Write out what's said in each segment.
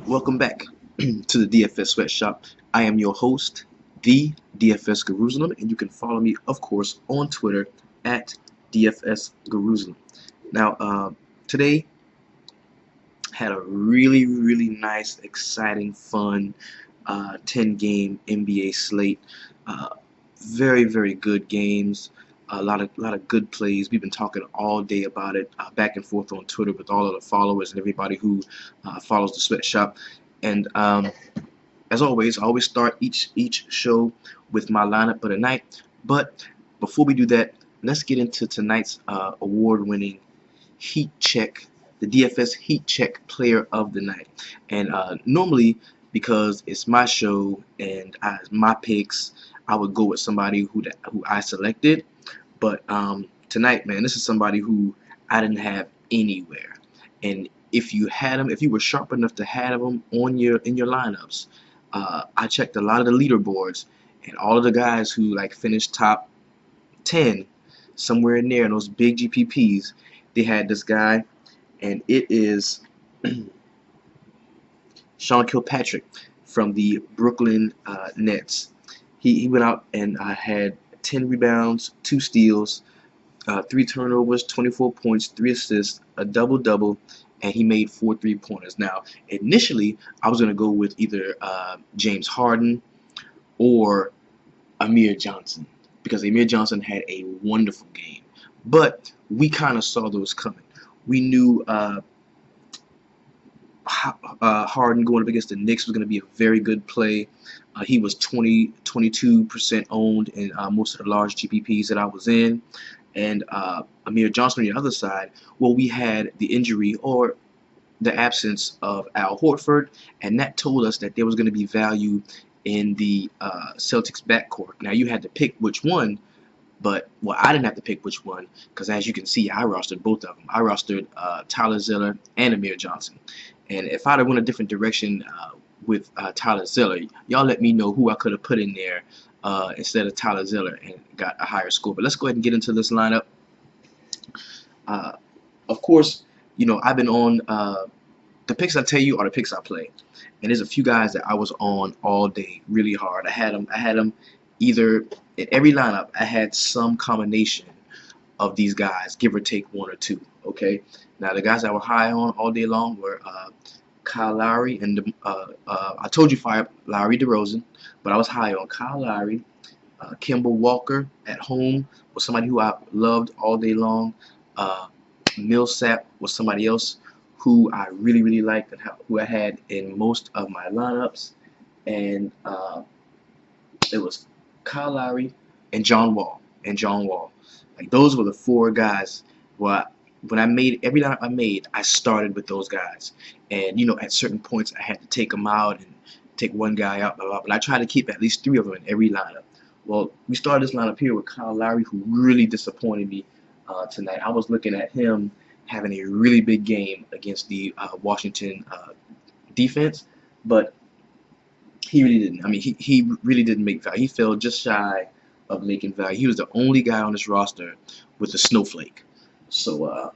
Welcome back to the DFS Sweatshop. I am your host, the DFS Jerusalem, and you can follow me, of course, on Twitter at DFS Jerusalem. Now, today had a really nice, exciting, fun 10-game NBA slate. Uh, very good games. A lot of good plays. We've been talking all day about it, back and forth on Twitter with all of the followers and everybody who follows the sweatshop. And as always, I always start each show with my lineup for the night. But before we do that, let's get into tonight's award-winning Heat Check, the DFS Heat Check Player of the Night. And normally, because it's my show and my picks, I would go with somebody who I selected. But tonight, man, this is somebody who I didn't have anywhere. And if you had him, if you were sharp enough to have him on in your lineups, I checked a lot of the leaderboards, and all of the guys who like finished top 10 somewhere in there in those big GPPs, they had this guy, and it is Sean Kilpatrick from the Brooklyn Nets. He went out and had 10 rebounds, 2 steals, 3 turnovers, 24 points, 3 assists, a double-double, and he made 4 3-pointers. Now, initially, I was going to go with either James Harden or Amir Johnson, because Amir Johnson had a wonderful game. But we kind of saw those coming. We knew Harden going up against the Knicks was going to be a very good play. He was 22% owned in most of the large GPPs that I was in. And Amir Johnson on the other side, well, we had the injury or the absence of Al Horford, and that told us that there was going to be value in the Celtics backcourt. Now, you had to pick which one, but, well, I didn't have to pick which one, because as you can see, I rostered both of them. I rostered Tyler Zeller and Amir Johnson. And if I'd have went a different direction with Tyler Zeller, y'all let me know who I could have put in there instead of Tyler Zeller and got a higher score. But let's go ahead and get into this lineup. Of course, you know, I've been on the picks I tell you are the picks I play. And there's a few guys that I was on all day really hard. I had them either in every lineup. I had some combination of these guys, give or take 1 or 2. Okay. Now the guys that were high on all day long were Kyle Lowry and I told you fire Lowry DeRozan, but I was high on Kyle Lowry. Kemba Walker at home was somebody who I loved all day long. Millsap was somebody else who I really liked and who I had in most of my lineups. And it was Kyle Lowry and John Wall. Like, those were the 4 guys where when I made every lineup I made, I started with those guys. And you know, at certain points I had to take them out and take one guy out, blah, blah, but I tried to keep at least 3 of them in every lineup. Well, we started this lineup here with Kyle Lowry, who really disappointed me tonight. I was looking at him having a really big game against the Washington defense, but he really didn't. I mean, he really didn't make value. He fell just shy of making value. He was the only guy on this roster with a snowflake. So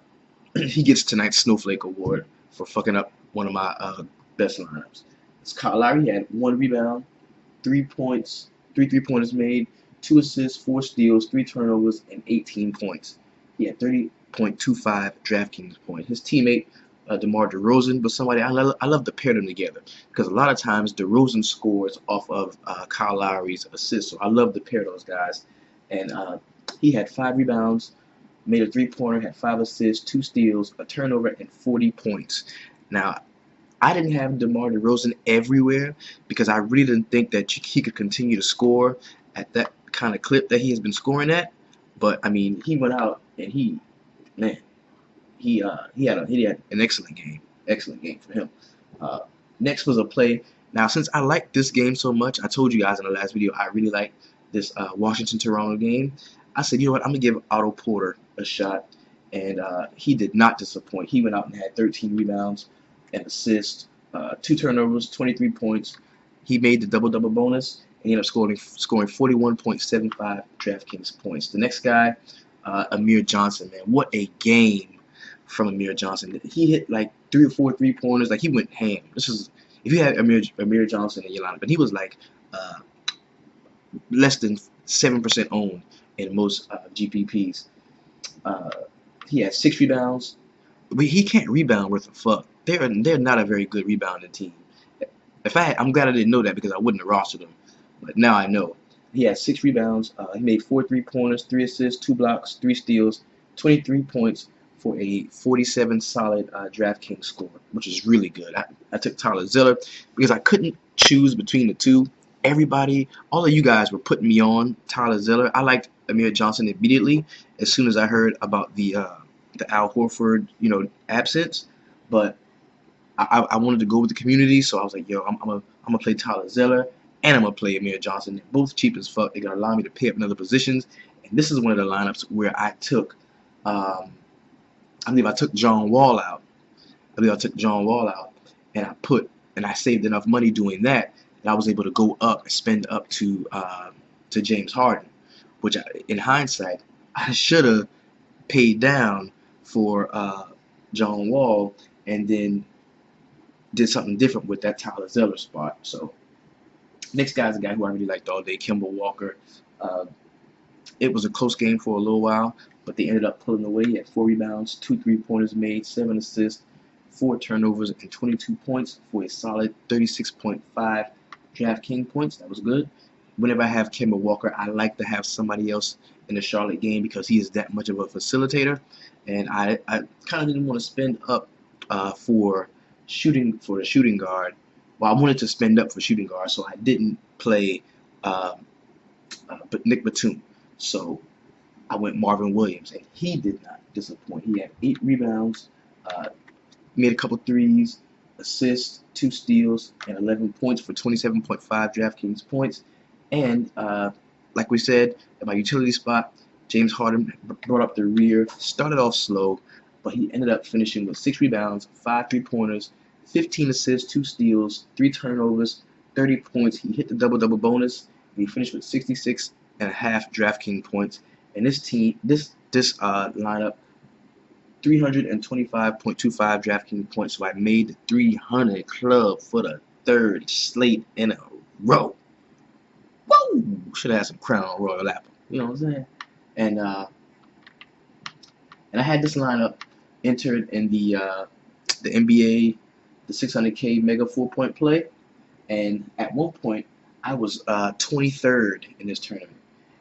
he gets tonight's Snowflake Award for fucking up one of my best lineups. It's Kyle Lowry. He had 1 rebound, 3 points, 3 3-pointers made, 2 assists, 4 steals, 3 turnovers, and 18 points. He had 30.25 DraftKings points. His teammate, DeMar DeRozan, was somebody I love to pair them together, because a lot of times DeRozan scores off of Kyle Lowry's assists, so I love to pair those guys. And he had 5 rebounds, made a 3-pointer, had 5 assists, 2 steals, a turnover, and 40 points. Now, I didn't have DeMar DeRozan everywhere because I really didn't think that he could continue to score at that kind of clip that he has been scoring at. But I mean, he went out and he had an excellent game for him. Next was a play. Now, since I like this game so much, I told you guys in the last video I really like this Washington-Toronto game. I said, you know what, I'm gonna give Otto Porter a shot, and he did not disappoint. He went out and had 13 rebounds, an assist, 2 turnovers, 23 points. He made the double-double bonus, and he ended up scoring 41.75 DraftKings points. The next guy, Amir Johnson, man, what a game from Amir Johnson. He hit like 3 or 4 3-pointers. Like, he went ham. if you had Amir Johnson in your lineup, and he was like less than 7% owned in most GPPs. Uh, he had 6 rebounds, but he can't rebound worth a fuck. They're not a very good rebounding team. I'm glad I didn't know that because I wouldn't have rostered him. But now I know. He had 6 rebounds. He made 4 3-pointers, 3 assists, 2 blocks, 3 steals, 23 points for a 47 solid DraftKings score, which is really good. I took Tyler Zeller because I couldn't choose between the two. All of you guys were putting me on Tyler Zeller. I liked Amir Johnson immediately as soon as I heard about the Al Horford, absence. But I wanted to go with the community, so I was like, yo, I'm gonna play Tyler Zeller and I'm gonna play Amir Johnson. They're both cheap as fuck. They're gonna allow me to pay up in other positions. And this is one of the lineups where I took, I believe I took John Wall out. And I saved enough money doing that, and I was able to go up and spend up to James Harden, which in hindsight I should have paid down for John Wall and then did something different with that Tyler Zeller spot. So next guy's a guy who I really liked all day, Kemba Walker. It was a close game for a little while, but they ended up pulling away. He had 4 rebounds, 2 3-pointers made, 7 assists, 4 turnovers, and 22 points for a solid 36.5 DraftKings points. That was good. Whenever I have Kemba Walker, I like to have somebody else in the Charlotte game because he is that much of a facilitator, and I kind of didn't want to spend up for the shooting guard. Well, I wanted to spend up for shooting guard, so I didn't play Nick Batum. So I went Marvin Williams, and he did not disappoint. He had 8 rebounds, made a couple threes, assists, 2 steals, and 11 points for 27.5 DraftKings points. And like we said, at my utility spot, James Harden brought up the rear, started off slow, but he ended up finishing with 6 rebounds, 5 3-pointers, 15 assists, 2 steals, 3 turnovers, 30 points. He hit the double-double bonus, and he finished with 66.5 DraftKings points. And this lineup, 325.25 DraftKings points. So I made the 300 club for the 3rd slate in a row. Whoa! Should have had some Crown Royal Apple. You know what I'm saying? And I had this lineup entered in the NBA, the 600K Mega 4-point play, and at one point I was 23rd in this tournament,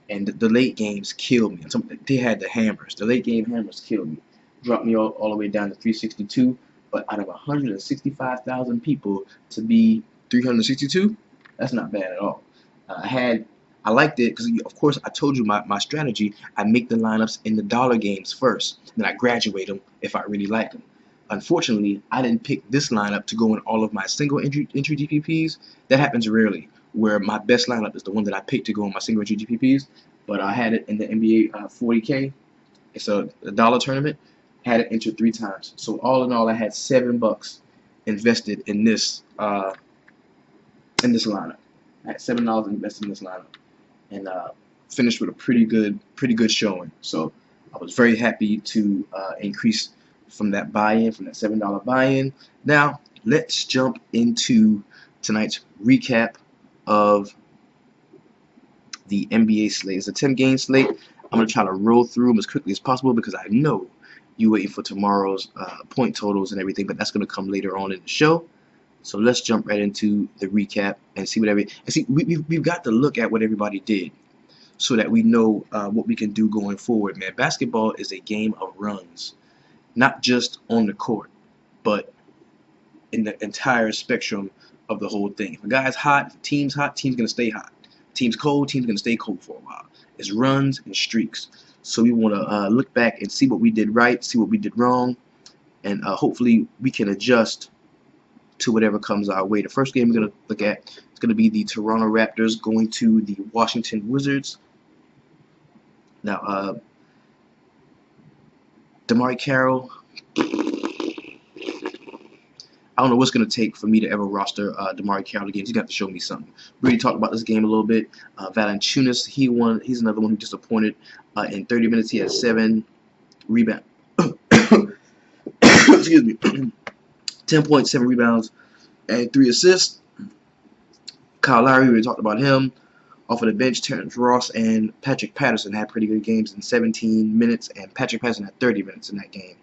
and the late games killed me. They had the hammers. The late game hammers killed me, dropped me all the way down to 362. But out of 165,000 people to be 362, that's not bad at all. I liked it because, of course, I told you my strategy. I make the lineups in the dollar games first, then I graduate them if I really like them. Unfortunately, I didn't pick this lineup to go in all of my single entry GPPs. That happens rarely, where my best lineup is the one that I picked to go in my single entry GPPs. But I had it in the NBA 40K. It's a dollar tournament. Had it entered 3 times. So all in all, I had $7 invested in this lineup. I had $7 invested in this lineup, and finished with a pretty good showing. So I was very happy to increase from that buy-in, from that $7 buy-in. Now let's jump into tonight's recap of the NBA slate. It's a 10-game slate. I'm gonna try to roll through them as quickly as possible because I know you're waiting for tomorrow's point totals and everything, but that's gonna come later on in the show. So let's jump right into the recap and see we've got to look at what everybody did so that we know what we can do going forward, man. Basketball is a game of runs, not just on the court, but in the entire spectrum of the whole thing. If a guy's hot, if a team's hot, team's gonna stay hot. Team's cold, team's gonna stay cold for a while. It's runs and streaks. So we want to look back and see what we did right, see what we did wrong, and hopefully we can adjust to whatever comes our way. The first game we're going to look at is going to be the Toronto Raptors going to the Washington Wizards. Now, DeMar Carroll, I don't know what's going to take for me to ever roster DeMar Carroll again. He's got to show me something. We already talked about this game a little bit. Valanciunas, he's another one who disappointed. In 30 minutes, he had 7 rebounds. Excuse me. 10.7 rebounds, and 3 assists. Kyle Lowry, we talked about him. Off of the bench, Terrence Ross and Patrick Patterson had pretty good games in 17 minutes, and Patrick Patterson had 30 minutes in that game.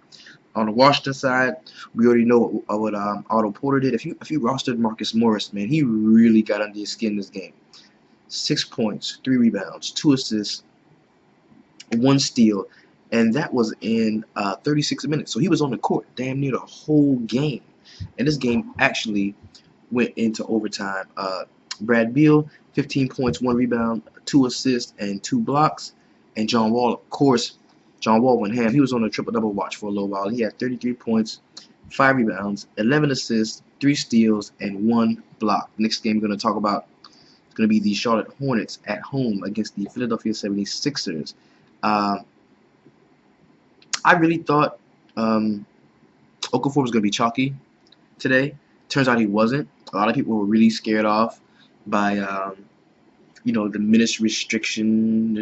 On the Washington side, we already know what Otto Porter did. If you rostered Marcus Morris, man, he really got under your skin this game. 6 points, 3 rebounds, 2 assists, 1 steal, and that was in 36 minutes. So he was on the court damn near the whole game. And this game actually went into overtime. Brad Beal, 15 points, 1 rebound, 2 assists, and 2 blocks. And John Wall, of course, John Wall went ham. He was on a triple-double watch for a little while. He had 33 points, 5 rebounds, 11 assists, 3 steals, and 1 block. Next game we're going to talk about is going to be the Charlotte Hornets at home against the Philadelphia 76ers. I really thought Okafor was going to be chalky today. Turns out he wasn't. A lot of people were really scared off by the minutes restriction,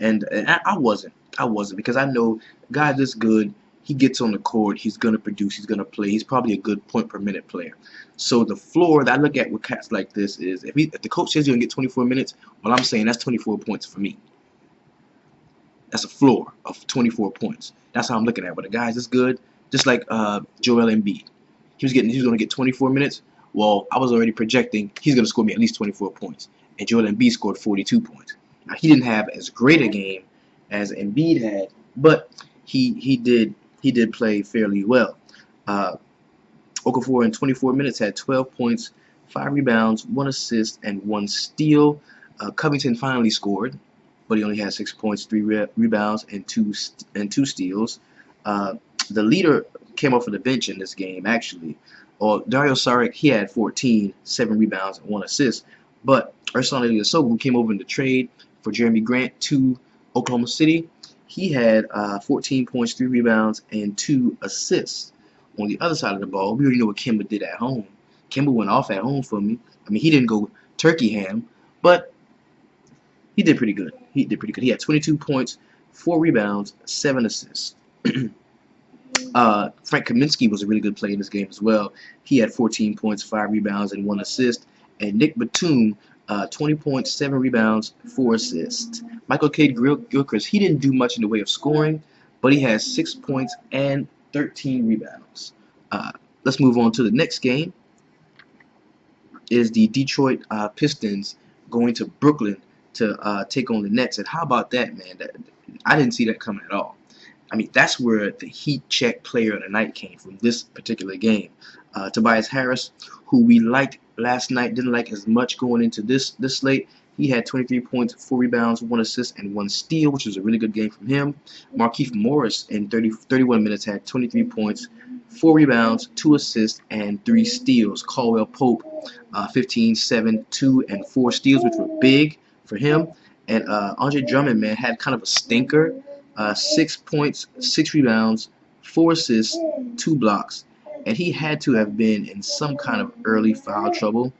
and I wasn't because I know guy this good, he gets on the court, he's gonna produce, he's gonna play, he's probably a good point per minute player. So the floor that I look at with cats like this is if the coach says you're gonna get 24 minutes, well, I'm saying that's 24 points for me. That's a floor of 24 points. That's how I'm looking at it. But the guy's this good, just like Joel Embiid. He was going to get 24 minutes. Well, I was already projecting he's going to score me at least 24 points. And Joel Embiid scored 42 points. Now, he didn't have as great a game as Embiid had, but he did play fairly well. Okafor in 24 minutes had 12 points, 5 rebounds, 1 assist, and 1 steal. Covington finally scored, but he only had 6 points, 3 rebounds, and two steals. The leader came off of the bench in this game, actually. Dario Saric, he had 14, 7 rebounds, and 1 assist. But Ersan Ilyasova, who came over in the trade for Jeremy Grant to Oklahoma City, he had 14 points, 3 rebounds, and 2 assists. On the other side of the ball, we already know what Kemba did at home. Kemba went off at home for me. I mean, he didn't go turkey ham, but he did pretty good. He had 22 points, 4 rebounds, 7 assists. Frank Kaminsky was a really good player in this game as well. He had 14 points, 5 rebounds, and 1 assist. And Nick Batum, 20 points, 7 rebounds, 4 assists. Michael Kidd-Gilchrist, he didn't do much in the way of scoring, but he has 6 points and 13 rebounds. Let's move on to the next game. Is the Detroit Pistons going to Brooklyn to take on the Nets? And how about that, man? I didn't see that coming at all. I mean, that's where the heat check player of the night came from this particular game. Tobias Harris, who we liked last night, didn't like as much going into this slate. He had 23 points, 4 rebounds, 1 assist, and 1 steal, which was a really good game from him. Markieff Morris in 31 minutes had 23 points, 4 rebounds, 2 assists, and 3 steals. Caldwell Pope, 15, 7, 2, and 4 steals, which were big for him. And Andre Drummond, man, had kind of a stinker. 6 points, 6 rebounds, 4 assists, 2 blocks. And he had to have been in some kind of early foul trouble.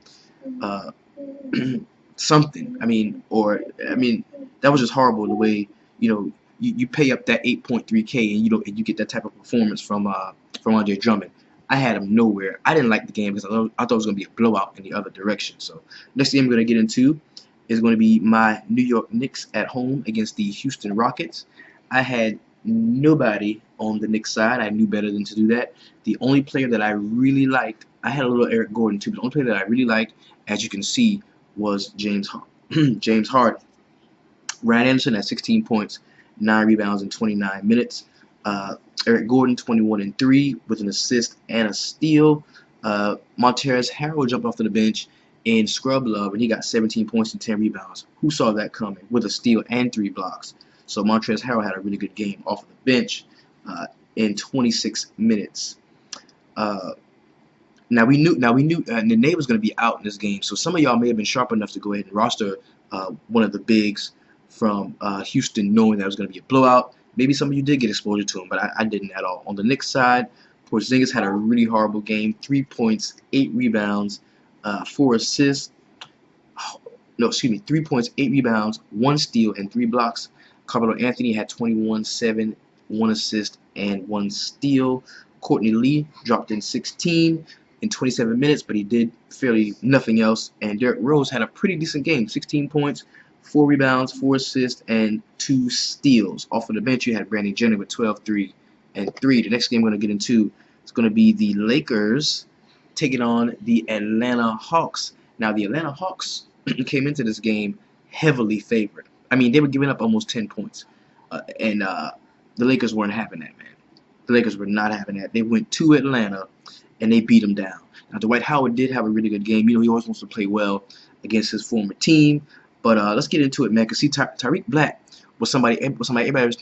Something. I mean, that was just horrible the way, you pay up that 8.3K and you get that type of performance from Andre Drummond. I had him nowhere. I didn't like the game because I thought it was going to be a blowout in the other direction. So next game I'm going to get into is going to be my New York Knicks at home against the Houston Rockets. I had nobody on the Knicks side. I knew better than to do that. The only player that I really liked, I had a little Eric Gordon too, but the only player that I really liked, as you can see, was James Harden. Ryan Anderson had 16 points, 9 rebounds in 29 minutes. Eric Gordon, 21 and 3 with an assist and a steal. Montrezl Harrell jumped off to the bench in scrub love, and he got 17 points and 10 rebounds. Who saw that coming? With a steal and 3 blocks. So Montrezl Harrell had a really good game off of the bench in 26 minutes. Now we knew Nene was going to be out in this game, so some of y'all may have been sharp enough to go ahead and roster one of the bigs from Houston, knowing that it was going to be a blowout. Maybe some of you did get exposure to him, but I didn't at all. On the Knicks side, Porzingis had a really horrible game. 3 points, 8 rebounds, 4 assists. 3 points, 8 rebounds, 1 steal, and 3 blocks. Carmelo Anthony had 21, 7, 1 assist, and 1 steal. Courtney Lee dropped in 16. in 27 minutes, but he did fairly nothing else. And Derrick Rose had a pretty decent game, 16 points, 4 rebounds, 4 assists, and 2 steals. Off of the bench, you had Brandon Jennings with 12, 3, and 3. The next game we're going to get into is going to be the Lakers taking on the Atlanta Hawks. Now, the Atlanta Hawks came into this game heavily favored. I mean, they were giving up almost 10 points. And the Lakers weren't having that, man. The Lakers were not having that. They went to Atlanta, and they beat them down. Now, Dwight Howard did have a really good game. You know, he always wants to play well against his former team. But let's get into it, man. Because see, Tariq Black was somebody. Everybody was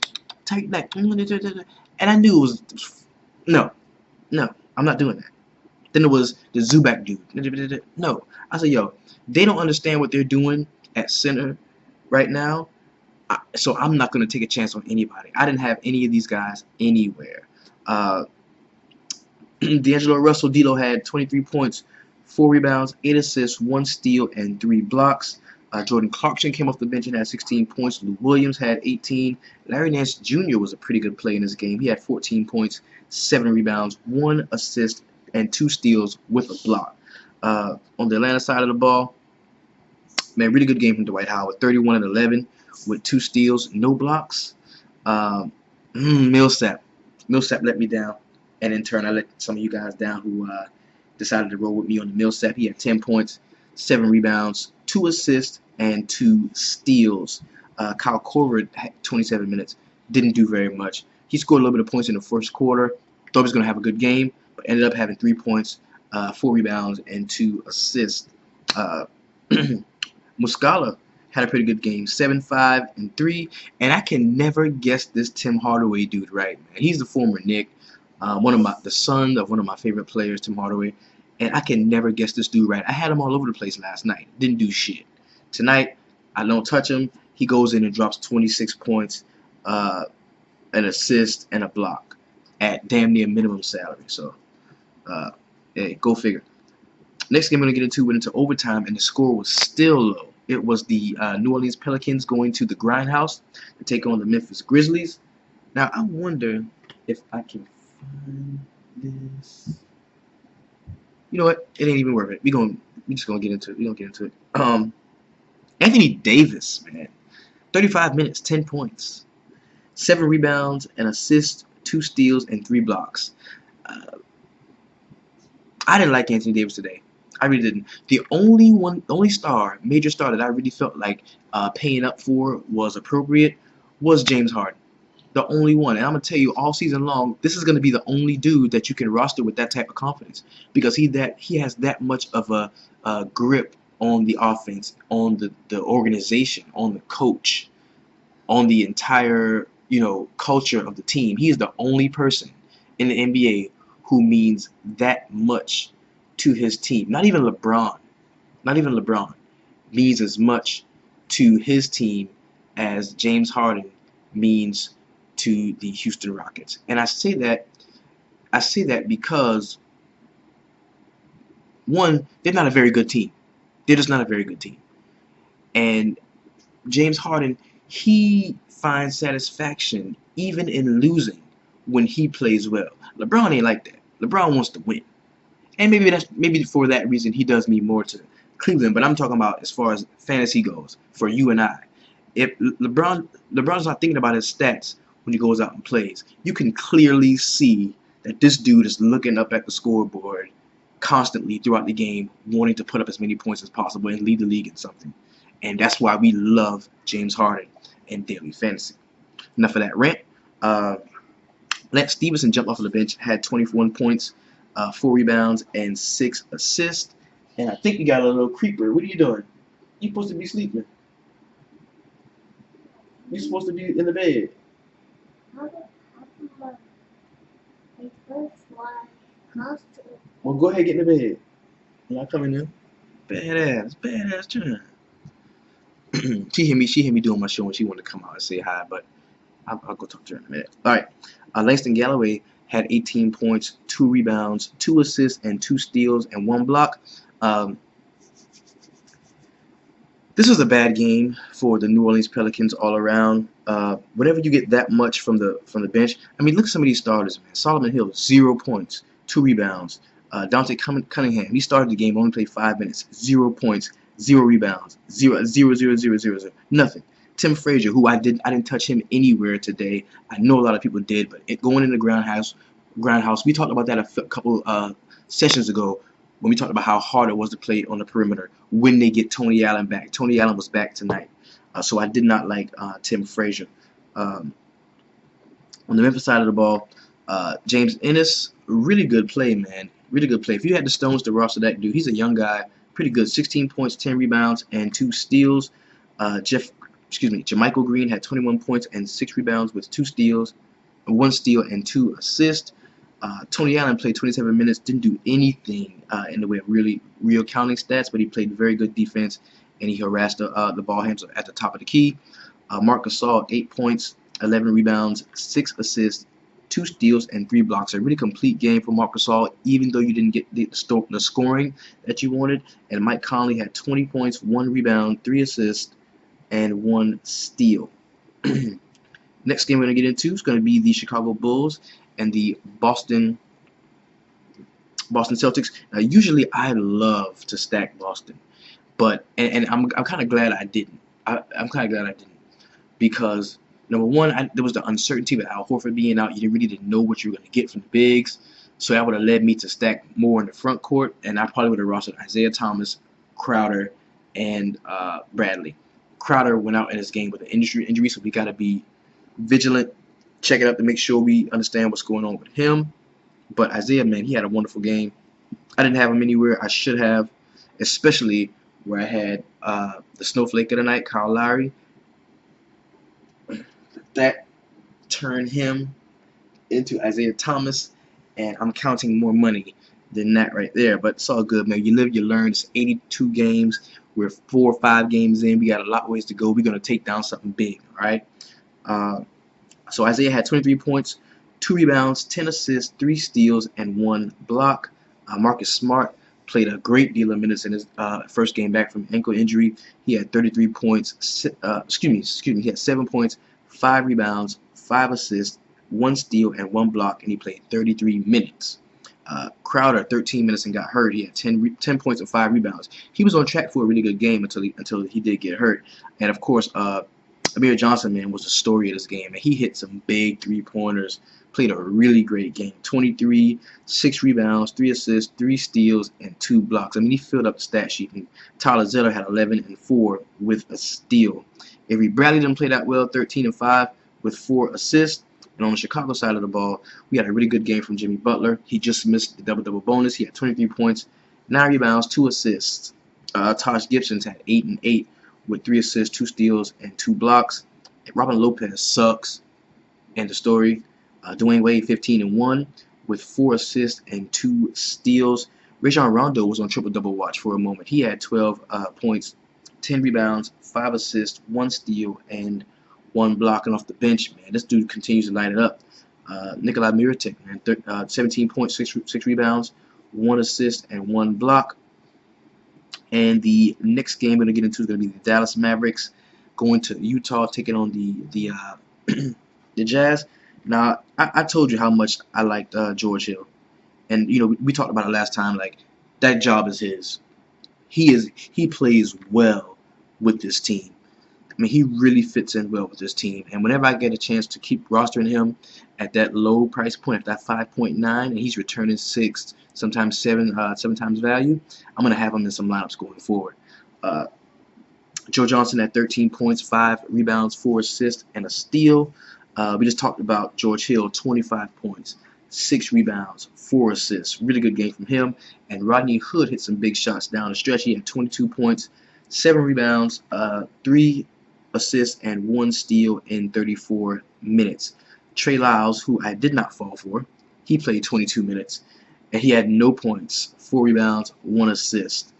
Tariq Black, and I knew it was no, I'm not doing that. Then there was the Zubac dude. No, I said, yo, they don't understand what they're doing at center right now. So I'm not going to take a chance on anybody. I didn't have any of these guys anywhere. D'Angelo Russell, D'Lo had 23 points, 4 rebounds, 8 assists, 1 steal, and 3 blocks. Jordan Clarkson came off the bench and had 16 points. Lou Williams had 18. Larry Nance Jr. was a pretty good play in this game. He had 14 points, 7 rebounds, 1 assist, and 2 steals with a block. On the Atlanta side of the ball, man, really good game from Dwight Howard, 31 and 11 with 2 steals, no blocks. Millsap let me down, and in turn I let some of you guys down who decided to roll with me on the Millsap. He had 10 points, 7 rebounds, 2 assists, and 2 steals. Kyle Korver had 27 minutes, didn't do very much. He scored a little bit of points in the first quarter. Thought he was going to have a good game, but ended up having 3 points, 4 rebounds, and 2 assists. Muscala had a pretty good game, 7, 5, and 3. And I can never guess this Tim Hardaway dude right, man. He's the former Knick, the son of one of my favorite players, Tim Hardaway. And I can never guess this dude right. I had him all over the place last night. Didn't do shit. Tonight, I don't touch him. He goes in and drops 26 points, an assist, and a block at damn near minimum salary. So, hey, go figure. Next game we're going to get into went into overtime, and the score was still low. It was the New Orleans Pelicans going to the Grindhouse to take on the Memphis Grizzlies. Now, I wonder if I can find this. You know what? It ain't even worth it. We just gonna get into it. We gonna get into it. Anthony Davis, man, 35 minutes, 10 points, 7 rebounds, an assist, 2 steals, and 3 blocks. I didn't like Anthony Davis today. I really didn't. The only major star that I really felt like paying up for was appropriate was James Harden. The only one. And I'm going to tell you all season long, this is going to be the only dude that you can roster with that type of confidence, because he has that much of a grip on the offense, on the organization, on the coach, on the entire culture of the team. He is the only person in the NBA who means that much to his team. Not even LeBron means as much to his team as James Harden means to the Houston Rockets. And I say that because, one, they're not a very good team. They're just not a very good team. And James Harden, he finds satisfaction even in losing when he plays well. LeBron ain't like that. LeBron wants to win. And maybe for that reason he does mean more to Cleveland, but I'm talking about as far as fantasy goes for you and I. If LeBron's not thinking about his stats when he goes out and plays, you can clearly see that this dude is looking up at the scoreboard constantly throughout the game, wanting to put up as many points as possible and lead the league in something. And that's why we love James Harden in daily fantasy. Enough of that rant. Lance Stevenson jumped off of the bench, had 21 points, 4 rebounds, and 6 assists. And I think we got a little creeper. What are you doing? You're supposed to be sleeping. You're supposed to be in the bed. Well, go ahead, get in the bed. And I'll come in there. Badass turn. She hear me doing my show, and she wanted to come out and say hi, but I'll go talk to her in a minute. All right. Langston Galloway had 18 points, 2 rebounds, 2 assists, and 2 steals, and 1 block. This was a bad game for the New Orleans Pelicans all around. Whenever you get that much from the bench, I mean, look at some of these starters, man. Solomon Hill, 0 points, 2 rebounds, Dante Cunningham, he started the game, only played 5 minutes, 0 points, 0 rebounds, 0, nothing. Tim Frazier, who I didn't touch him anywhere today. I know a lot of people did, but going in the groundhouse, we talked about that a couple sessions ago when we talked about how hard it was to play on the perimeter when they get Tony Allen back. Tony Allen was back tonight, so I did not like Tim Frazier. Um, on the Memphis side of the ball, James Ennis, really good play, man. Really good play. If you had the stones to roster that dude, he's a young guy, pretty good. 16 points, 10 rebounds, and 2 steals. Jermichael Green had 21 points and 6 rebounds with 2 steals, 1 steal and 2 assists. Tony Allen played 27 minutes, didn't do anything in the way of real counting stats, but he played very good defense, and he harassed the ball handler at the top of the key. Marc Gasol, 8 points, 11 rebounds, 6 assists, 2 steals, and 3 blocks. A really complete game for Marc Gasol, even though you didn't get the scoring that you wanted. And Mike Conley had 20 points, 1 rebound, 3 assists, and 1 steal. Next game we're going to get into is going to be the Chicago Bulls and the Boston Celtics. Now, usually I love to stack Boston, but I'm kind of glad I didn't. I'm kind of glad I didn't, because number one, there was the uncertainty with Al Horford being out. You really didn't know what you were going to get from the bigs, so that would have led me to stack more in the front court, and I probably would have rostered Isaiah Thomas, Crowder, and Bradley. Crowder went out in his game with an injury, so we got to be vigilant, check it out to make sure we understand what's going on with him. But Isaiah, man, he had a wonderful game. I didn't have him anywhere I should have, especially where I had the snowflake of the night, Kyle Lowry. That turned him into Isaiah Thomas, and I'm counting more money than that right there. But it's all good, man. You live, you learn. It's 82 games. We're 4 or 5 games in. We got a lot of ways to go. We're going to take down something big, all right? So Isaiah had 23 points, 2 rebounds, 10 assists, 3 steals, and 1 block. Marcus Smart played a great deal of minutes in his first game back from ankle injury. He had 33 points. He had 7 points, 5 rebounds, 5 assists, 1 steal, and 1 block, and he played 33 minutes. Crowder, 13 minutes and got hurt. He had 10 points and 5 rebounds. He was on track for a really good game until he did get hurt. And of course, Amir Johnson, man, was the story of this game. And he hit some big 3-pointers. Played a really great game. 23, 6 rebounds, 3 assists, 3 steals, and 2 blocks. I mean, he filled up the stat sheet. And Tyler Zeller had 11 and 4 with a steal. Avery Bradley didn't play that well, 13 and 5 with 4 assists. And on the Chicago side of the ball, we had a really good game from Jimmy Butler. He just missed the double-double bonus. He had 23 points, 9 rebounds, 2 assists. Taj Gibson's had 8 and 8 with 3 assists, 2 steals, and 2 blocks. And Robin Lopez sucks. End of story. Dwayne Wade, 15 and 1 with 4 assists and 2 steals. Rajon Rondo was on triple-double watch for a moment. He had 12 points, 10 rebounds, 5 assists, 1 steal, and 1 blocking off the bench. Man, this dude continues to light it up. Nikolai Mirotic, man, 17 points, 6 rebounds, 1 assist, and 1 block. And the next game we're going to get into is going to be the Dallas Mavericks going to Utah, taking on the the Jazz. Now, I told you how much I liked George Hill. And, you know, we talked about it last time. Like, that job is his. He plays well with this team. I mean, he really fits in well with this team. And whenever I get a chance to keep rostering him at that low price point, at that 5.9, and he's returning 6, sometimes 7 times value, I'm going to have him in some lineups going forward. Joe Johnson had 13 points, 5 rebounds, 4 assists, and a steal. We just talked about George Hill, 25 points, 6 rebounds, 4 assists. Really good game from him. And Rodney Hood hit some big shots down the stretch. He had 22 points, 7 rebounds, 3 assists, and 1 steal in 34 minutes. Trey Lyles, who I did not fall for, he played 22 minutes, and he had no points, 4 rebounds, 1 assist.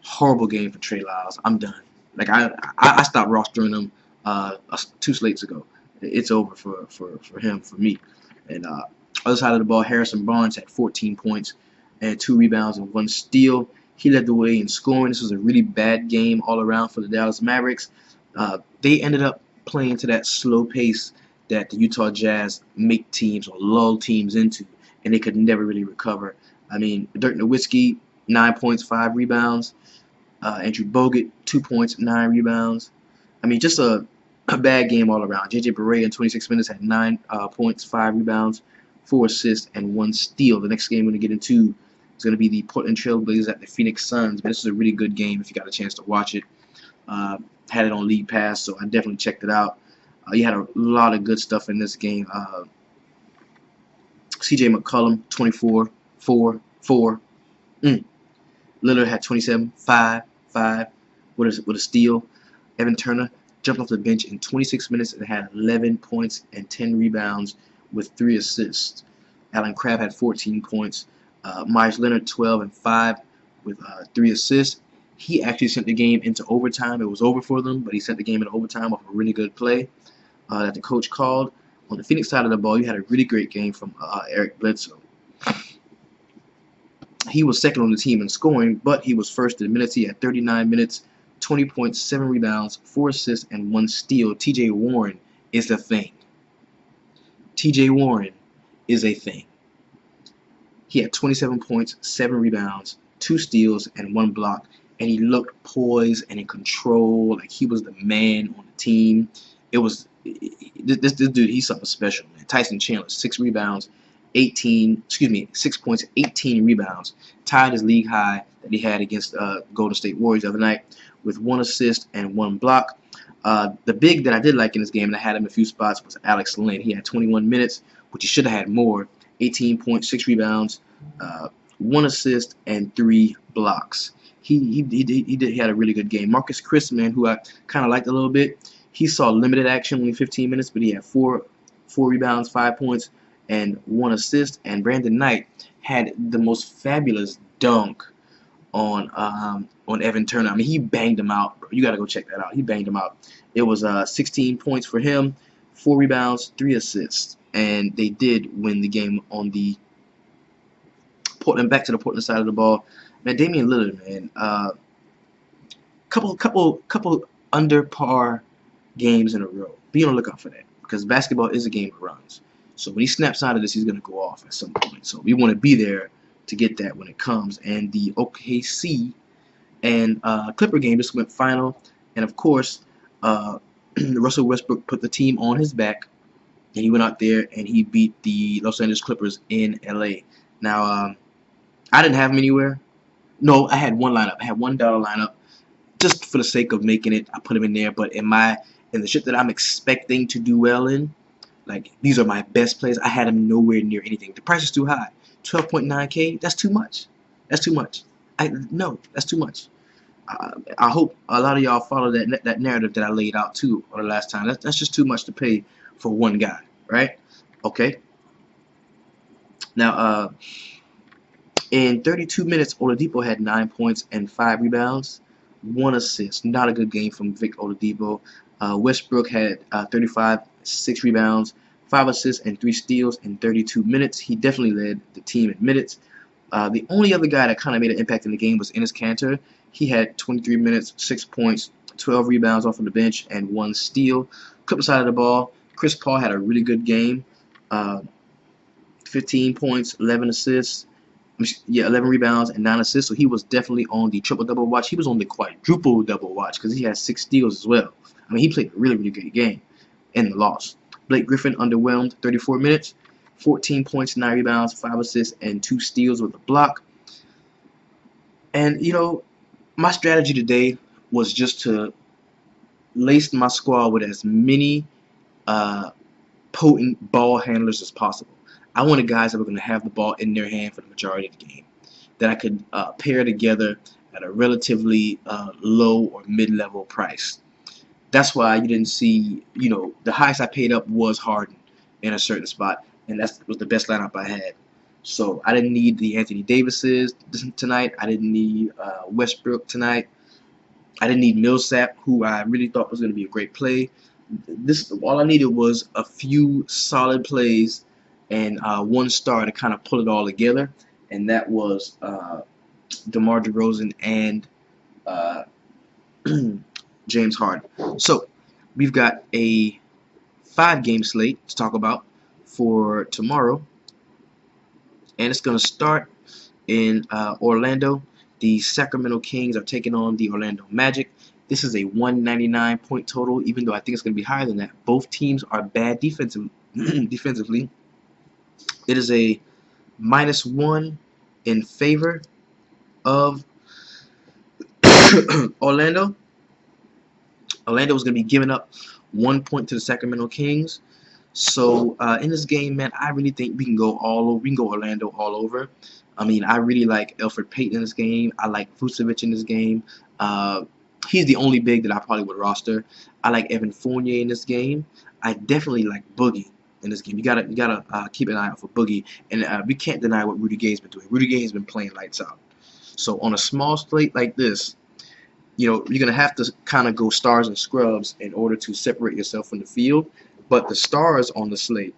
Horrible game for Trey Lyles. I'm done. Like, I stopped rostering him 2 slates ago. It's over for him, for me. And other side of the ball, Harrison Barnes had 14 points and 2 rebounds and 1 steal. He led the way in scoring. This was a really bad game all around for the Dallas Mavericks. They ended up playing to that slow pace that the Utah Jazz make teams or lull teams into, and they could never really recover. I mean, Dirk Nowitzki, 9 points, 5 rebounds. Andrew Bogut, 2 points, 9 rebounds. I mean, just a bad game all around. JJ Barea in 26 minutes had 9 points, 5 rebounds, 4 assists, and 1 steal. The next game we're going to get into is going to be the Portland Trail Blazers at the Phoenix Suns. But this is a really good game if you got a chance to watch it. Had it on League Pass, so I definitely checked it out. You had a lot of good stuff in this game. CJ McCollum, 24, 4, 4. Lillard had 27, 5, 5 with a steal. Evan Turner jumped off the bench in 26 minutes and had 11 points and 10 rebounds with 3 assists. Alan Crabb had 14 points. Myers Leonard, 12 and 5 with 3 assists. He actually sent the game into overtime. It was over for them, but he sent the game into overtime off a really good play that the coach called. On the Phoenix side of the ball, you had a really great game from Eric Bledsoe. He was second on the team in scoring, but he was first in minutes. He had 39 minutes, 20 points, 7 rebounds, 4 assists, and 1 steal. TJ Warren is a thing. TJ Warren is a thing. He had 27 points, 7 rebounds, 2 steals, and 1 block. And he looked poised and in control, like he was the man on the team. It was this dude. He's something special, man. Tyson Chandler, 6 rebounds, 6 points, 18 rebounds, tied his league high that he had against Golden State Warriors the other night with 1 assist and 1 block. The big that I did like in this game, and I had him in a few spots, was Alex Len. He had 21 minutes, which he should have had more. 18 points, 6 rebounds, 1 assist, and 3 blocks. He had a really good game. Marcus Chris, man, who I kind of liked a little bit, he saw limited action, only 15 minutes, but he had 4 rebounds, 5 points, and 1 assist. And Brandon Knight had the most fabulous dunk on Evan Turner. I mean, he banged him out, bro. You got to go check that out. He banged him out. It was 16 points for him, 4 rebounds, 3 assists, and they did win the game on the Portland. Back to the Portland side of the ball. Man, Damian Lillard, man, couple under par games in a row. Be on the lookout for that, because basketball is a game of runs. So when he snaps out of this, he's going to go off at some point. So we want to be there to get that when it comes. And the OKC and Clipper game just went final. And of course, Russell Westbrook put the team on his back, and he went out there and he beat the Los Angeles Clippers in LA. Now, I didn't have him anywhere. No, I had one lineup. I had $1 lineup just for the sake of making it. I put him in there. But in the shit that I'm expecting to do well in, like, these are my best plays, I had him nowhere near anything. The price is too high. 12.9K, that's too much. That's too much. No, that's too much. I hope a lot of y'all follow that narrative that I laid out too on the last time. That's just too much to pay for one guy, right? Okay. Now, in 32 minutes, Oladipo had 9 points and 5 rebounds, 1 assist. Not a good game from Vic Oladipo. Westbrook had 35, 6 rebounds, 5 assists, and 3 steals in 32 minutes. He definitely led the team in minutes. The only other guy that kind of made an impact in the game was Enes Kanter. He had 23 minutes, 6 points, 12 rebounds off of the bench, and 1 steal. Clipper side of the ball, Chris Paul had a really good game. 15 points, 11 assists. 11 rebounds and 9 assists. So he was definitely on the triple-double watch. He was on the quadruple-double watch because he had 6 steals as well. I mean, he played a really, really good game in the loss. Blake Griffin underwhelmed, 34 minutes, 14 points, 9 rebounds, 5 assists, and 2 steals with a block. And, you know, my strategy today was just to lace my squad with as many potent ball handlers as possible. I wanted guys that were going to have the ball in their hand for the majority of the game, that I could pair together at a relatively low or mid-level price. That's why you didn't see, you know, the highest I paid up was Harden in a certain spot, and that was the best lineup I had. So I didn't need the Anthony Davises tonight. I didn't need Westbrook tonight. I didn't need Millsap, who I really thought was going to be a great play. All I needed was a few solid plays and 1 star to kind of pull it all together, and that was DeMar DeRozan and James Harden. So we've got a 5-game slate to talk about for tomorrow, and it's going to start in Orlando. The Sacramento Kings are taking on the Orlando Magic. This is a 199 point total, even though I think it's going to be higher than that. Both teams are bad defensively. It is a -1 in favor of Orlando. Orlando is going to be giving up 1 point to the Sacramento Kings. So in this game, man, I really think we can go all over. We can go Orlando all over. I mean, I really like Elfrid Payton in this game. I like Vucevic in this game. He's the only big that I probably would roster. I like Evan Fournier in this game. I definitely like Boogie in this game. You gotta keep an eye out for Boogie, and we can't deny what Rudy Gay's been doing. Rudy Gay has been playing lights out. So on a small slate like this, you know, you're gonna have to kind of go stars and scrubs in order to separate yourself from the field. But the stars on the slate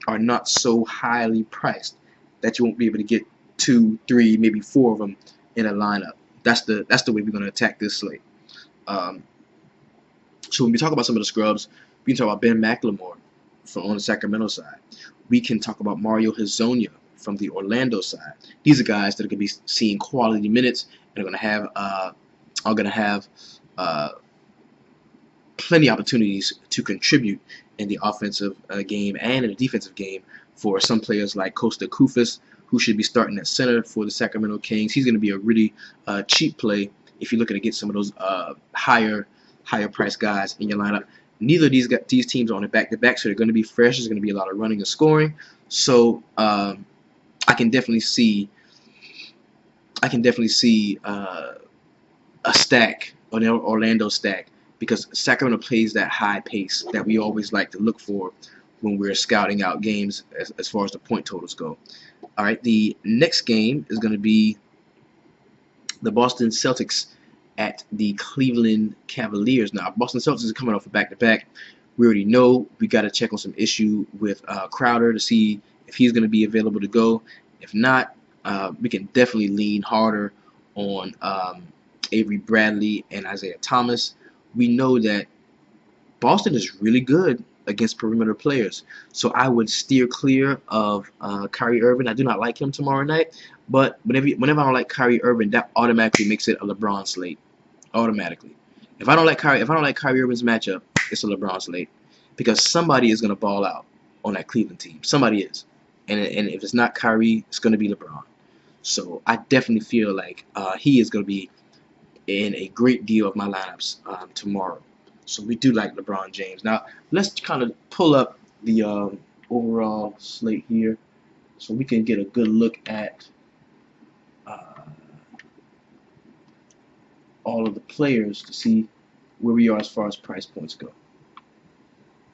are not so highly priced that you won't be able to get 2, 3, maybe 4 of them in a lineup. That's the way we're gonna attack this slate. So when we talk about some of the scrubs, we can talk about Ben McLemore on the Sacramento side. We can talk about Mario Hezonja from the Orlando side. These are guys that are going to be seeing quality minutes and are going to have plenty of opportunities to contribute in the offensive game and in the defensive game for some players like Costa Koufos, who should be starting at center for the Sacramento Kings. He's going to be a really cheap play if you're looking to get some of those higher priced guys in your lineup. Neither of these teams are on a back-to-back, so they're going to be fresh. There's going to be a lot of running and scoring. So I can definitely see a stack, an Orlando stack, because Sacramento plays that high pace that we always like to look for when we're scouting out games as far as the point totals go. All right, the next game is going to be the Boston Celtics at the Cleveland Cavaliers. Now, Boston Celtics is coming off a back-to-back. We already know we got to check on some issue with Crowder to see if he's going to be available to go. If not, we can definitely lean harder on Avery Bradley and Isaiah Thomas. We know that Boston is really good against perimeter players, so I would steer clear of Kyrie Irving. I do not like him tomorrow night, but whenever I don't like Kyrie Irving, that automatically makes it a LeBron slate. Automatically, if I don't like Kyrie Irving's matchup, it's a LeBron slate, because somebody is going to ball out on that Cleveland team. Somebody is, and if it's not Kyrie, it's going to be LeBron. So I definitely feel like he is going to be in a great deal of my lineups tomorrow. So we do like LeBron James. Now let's kind of pull up the overall slate here, so we can get a good look at all of the players to see where we are as far as price points go.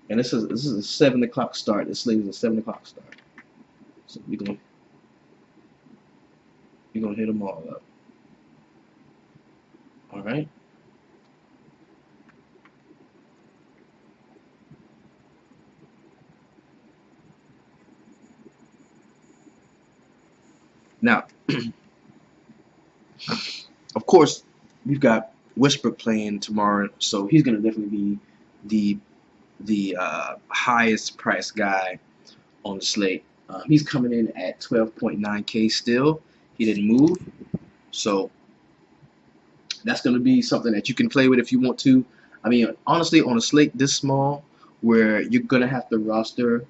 And this is a 7 o'clock start. This slate is a 7 o'clock start. So we're gonna hit them all up. All right. Now, of course, we've got Westbrook playing tomorrow, so he's going to definitely be the highest priced guy on the slate. He's coming in at 12.9K still. He didn't move, so that's going to be something that you can play with if you want to. I mean, honestly, on a slate this small, where you're going to have to roster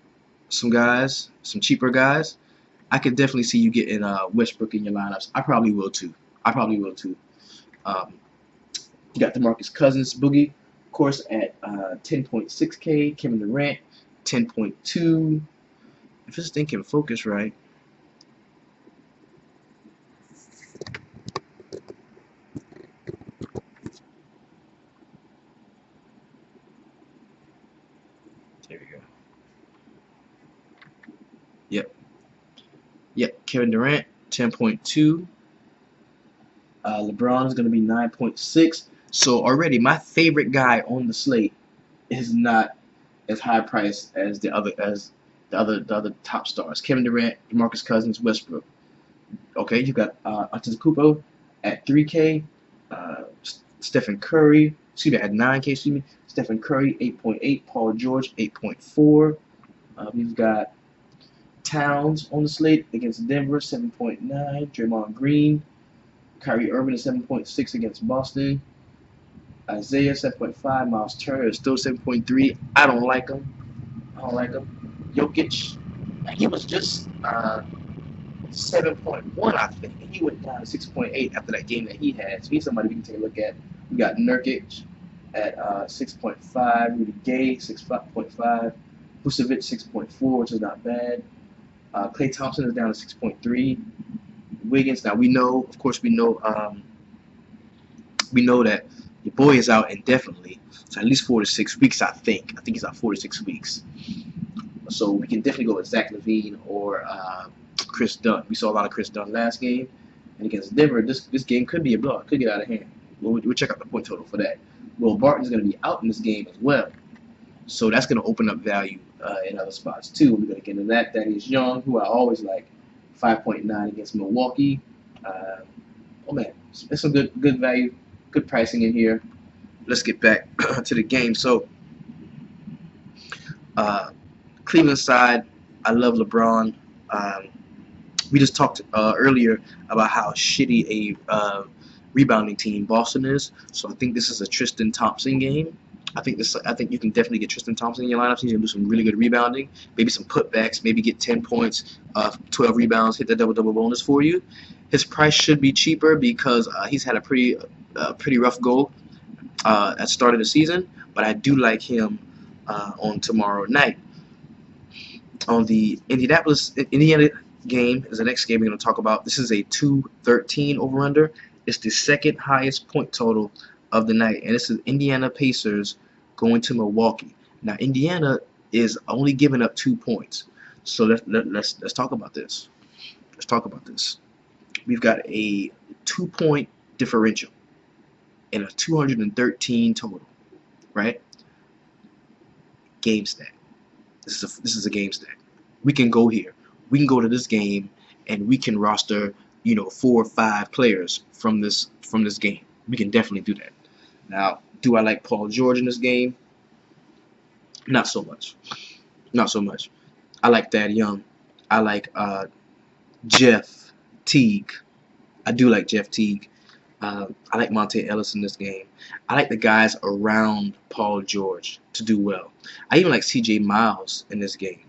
some guys, some cheaper guys, I could definitely see you getting Westbrook in your lineups. I probably will too. You got DeMarcus Cousins, Boogie, of course, at 10.6K. Kevin Durant, 10.2. If this thing can focus right. There we go. Yep. Kevin Durant, 10.2. LeBron is going to be 9.6. So already my favorite guy on the slate is not as high priced as the other top stars. Kevin Durant, DeMarcus Cousins, Westbrook. Okay, you got Antetokounmpo at 3K. Stephen Curry, at 9K. Stephen Curry, 8.8. Paul George, 8.4. We've got Towns on the slate against Denver, 7.9. Draymond Green. Kyrie Irving is 7.6 against Boston. Isaiah, 7.5. Miles Turner is still 7.3. I don't like him. I don't like him. Jokic, he was just 7.1, I think. And he went down to 6.8 after that game that he had. So he's somebody we can take a look at. We got Nurkic at 6.5. Rudy Gay, 6.5. Vucevic, 6.4, which is not bad. Klay Thompson is down to 6.3. Wiggins, now we know, of course, we know that your boy is out indefinitely. So at least 4 to 6 weeks, I think. I think he's out 4 to 6 weeks. So we can definitely go with Zach LaVine or Chris Dunn. We saw a lot of Chris Dunn last game. And against Denver, this game could be a blowout. Could get out of hand. We'll check out the point total for that. Will Barton's going to be out in this game as well. So that's going to open up value in other spots too. We're going to get into that. Thaddeus Young, who I always like, 5.9 against Milwaukee. Oh man, there's some good value, good pricing in here. Let's get back to the game. So Cleveland side, I love LeBron. We just talked earlier about how shitty a rebounding team Boston is. So I think this is a Tristan Thompson game. I think you can definitely get Tristan Thompson in your lineup. He's gonna do some really good rebounding, maybe some putbacks, maybe get 10 points, 12 rebounds, hit the double bonus for you. His price should be cheaper because he's had a pretty rough go at the start of the season. But I do like him on tomorrow night. On the Indiana game is the next game we're going to talk about. This is a 213 over-under. It's the second highest point total of the night, and this is Indiana Pacers going to Milwaukee. Now Indiana is only giving up 2 points, so let's talk about this. Let's talk about this. We've got a 2-point differential and a 213 total, right? Game stack. This is a game stack. We can go here. We can go to this game and we can roster, 4 or 5 players from this game. We can definitely do that. Now, do I like Paul George in this game? Not so much. Not so much. I like Thad Young. I like Jeff Teague. I do like Jeff Teague. I like Monte Ellis in this game. I like the guys around Paul George to do well. I even like C.J. Miles in this game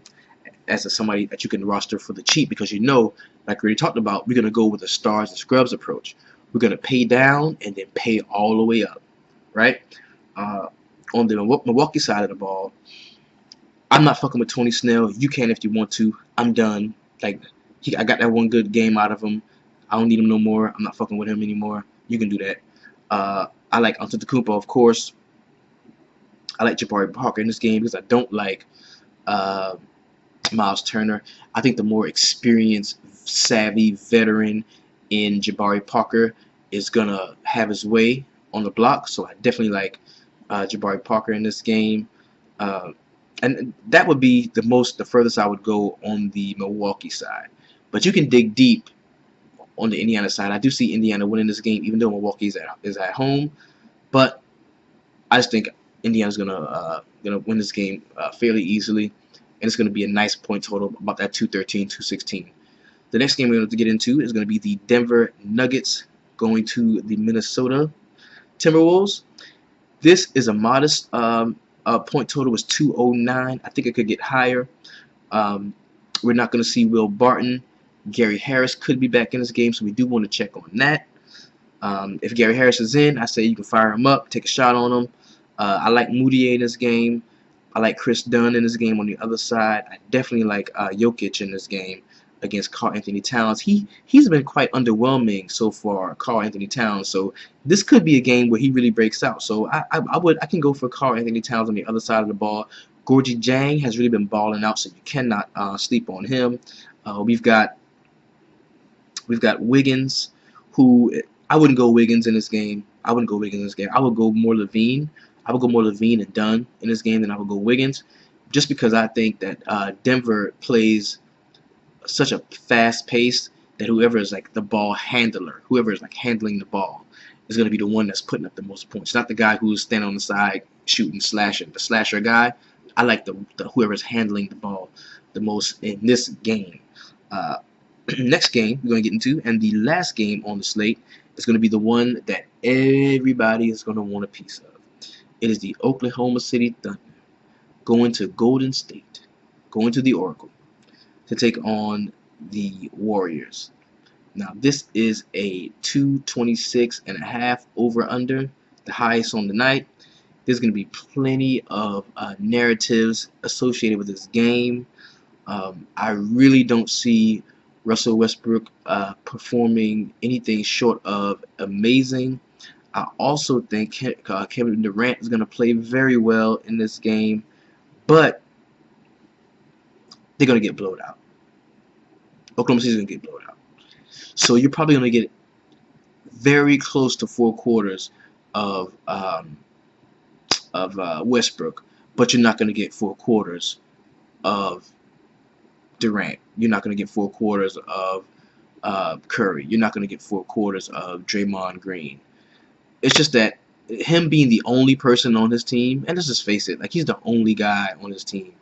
as somebody that you can roster for the cheap because like we already talked about, we're going to go with a stars and scrubs approach. We're going to pay down and then pay all the way up, right? On the Milwaukee side of the ball, I'm not fucking with Tony Snell. You can if you want to. I'm done. I got that one good game out of him. I don't need him no more. I'm not fucking with him anymore. You can do that. I like Antetokounmpo, of course. I like Jabari Parker in this game because I don't like Miles Turner. I think the more experienced, savvy veteran in Jabari Parker is going to have his way on the block. So I definitely like Jabari Parker in this game. And that would be the furthest I would go on the Milwaukee side. But you can dig deep on the Indiana side. I do see Indiana winning this game, even though Milwaukee is at home. But I just think Indiana's gonna win this game fairly easily, and it's gonna be a nice point total, about that 213, 216. The next game we're going to get into is going to be the Denver Nuggets going to the Minnesota Timberwolves. This is a modest point total. Was 209. I think it could get higher. We're not going to see Will Barton. Gary Harris could be back in this game, so we do want to check on that. If Gary Harris is in, I say you can fire him up, take a shot on him. I like Moutier in this game. I like Chris Dunn in this game on the other side. I definitely like Jokic in this game against Karl Anthony Towns. He's been quite underwhelming so far, Karl Anthony Towns. So this could be a game where he really breaks out. So I can go for Karl Anthony Towns on the other side of the ball. Gorgie Jang has really been balling out, so you cannot sleep on him. We've got Wiggins, who I wouldn't go Wiggins in this game. I would go more Levine. I would go more Levine and Dunn in this game than I would go Wiggins, just because I think that Denver plays such a fast pace that whoever is like the ball handler, whoever is like handling the ball, is going to be the one that's putting up the most points. Not the guy who's standing on the side shooting, slashing. The slasher guy, I like the whoever's handling the ball the most in this game. Uh, Next game we're going to get into, and the last game on the slate, is going to be the one that everybody is going to want a piece of. It is the Oklahoma City Thunder going to Golden State, going to the Oracle to take on the Warriors. Now this is a 226.5 over under, the highest on the night. There's going to be plenty of narratives associated with this game. I really don't see Russell Westbrook performing anything short of amazing. I also think Kevin Durant is going to play very well in this game, but they're going to get blown out. Oklahoma City's going to get blown out. So you're probably going to get very close to 4 quarters of Westbrook, but you're not going to get 4 quarters of Durant. You're not going to get 4 quarters of Curry. You're not going to get 4 quarters of Draymond Green. It's just that him being the only person on his team, and let's just face it, like, he's the only guy on his team.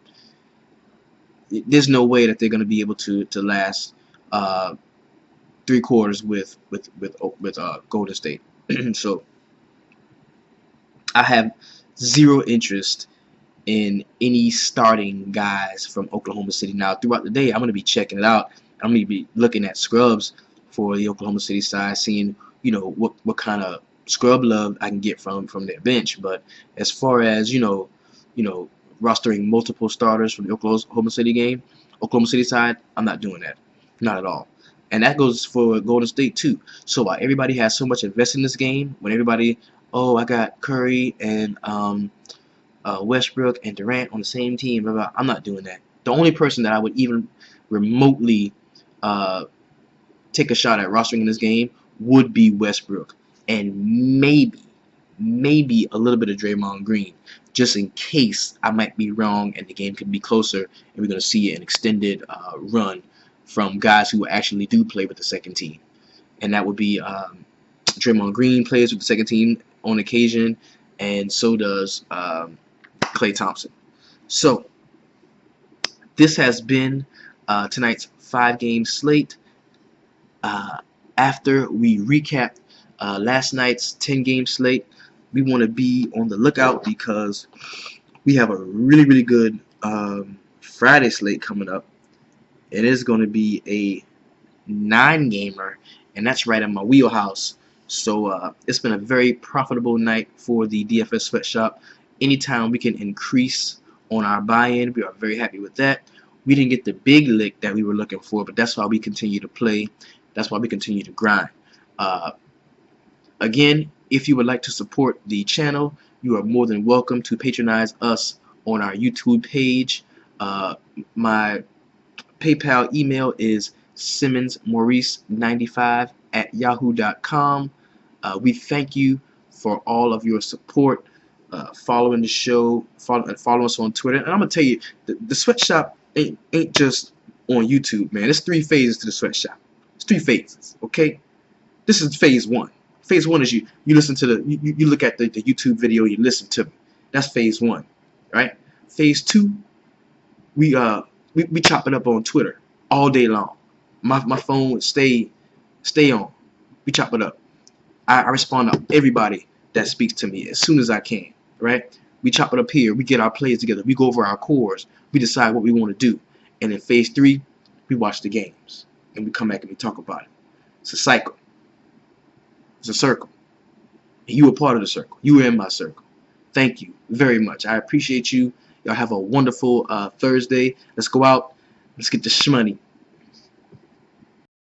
There's no way that they're going to be able to last 3 quarters with Golden State. So I have zero interest in any starting guys from Oklahoma City. Now throughout the day, I'm going to be checking it out. I'm going to be looking at scrubs for the Oklahoma City side, seeing what kind of scrub love I can get from their bench. But as far as rostering multiple starters from the Oklahoma City side, I'm not doing that, not at all. And that goes for Golden State too. So while everybody has so much invested in this game, when everybody, oh, I got Curry and Westbrook and Durant on the same team, blah, blah, I'm not doing that. The only person that I would even remotely take a shot at rostering in this game would be Westbrook, and maybe a little bit of Draymond Green, just in case I might be wrong and the game could be closer and we're going to see an extended run from guys who actually do play with the second team. And that would be Draymond Green plays with the second team on occasion, and so does Klay Thompson. So this has been tonight's 5-game slate. After we recap last night's 10-game slate, we want to be on the lookout because we have a really good Friday slate coming up. It is going to be a 9-gamer, and that's right in my wheelhouse. So it's been a very profitable night for the DFS Sweatshop. Anytime we can increase on our buy-in, we are very happy with that. We didn't get the big lick that we were looking for, but that's why we continue to play. That's why we continue to grind. Again, if you would like to support the channel, you are more than welcome to patronize us on our YouTube page. My PayPal email is simmonsmaurice95@yahoo.com. We thank you for all of your support, following the show, follow us on Twitter. And I'm gonna tell you, the sweatshop ain't just on YouTube, man. There's 3 phases to the sweatshop. It's 3 phases, okay? This is phase 1. Phase 1 is you listen to you look at the YouTube video, you listen to me. That's phase 1, right? Phase 2, we chop it up on Twitter all day long. My phone would stay on. We chop it up. I respond to everybody that speaks to me as soon as I can, right? We chop it up here. We get our plays together. We go over our cores. We decide what we want to do. And in phase 3, we watch the games. And we come back and we talk about it. It's a cycle. It's a circle. And you were part of the circle. You were in my circle. Thank you very much. I appreciate you. Y'all have a wonderful Thursday. Let's go out. Let's get the shmoney.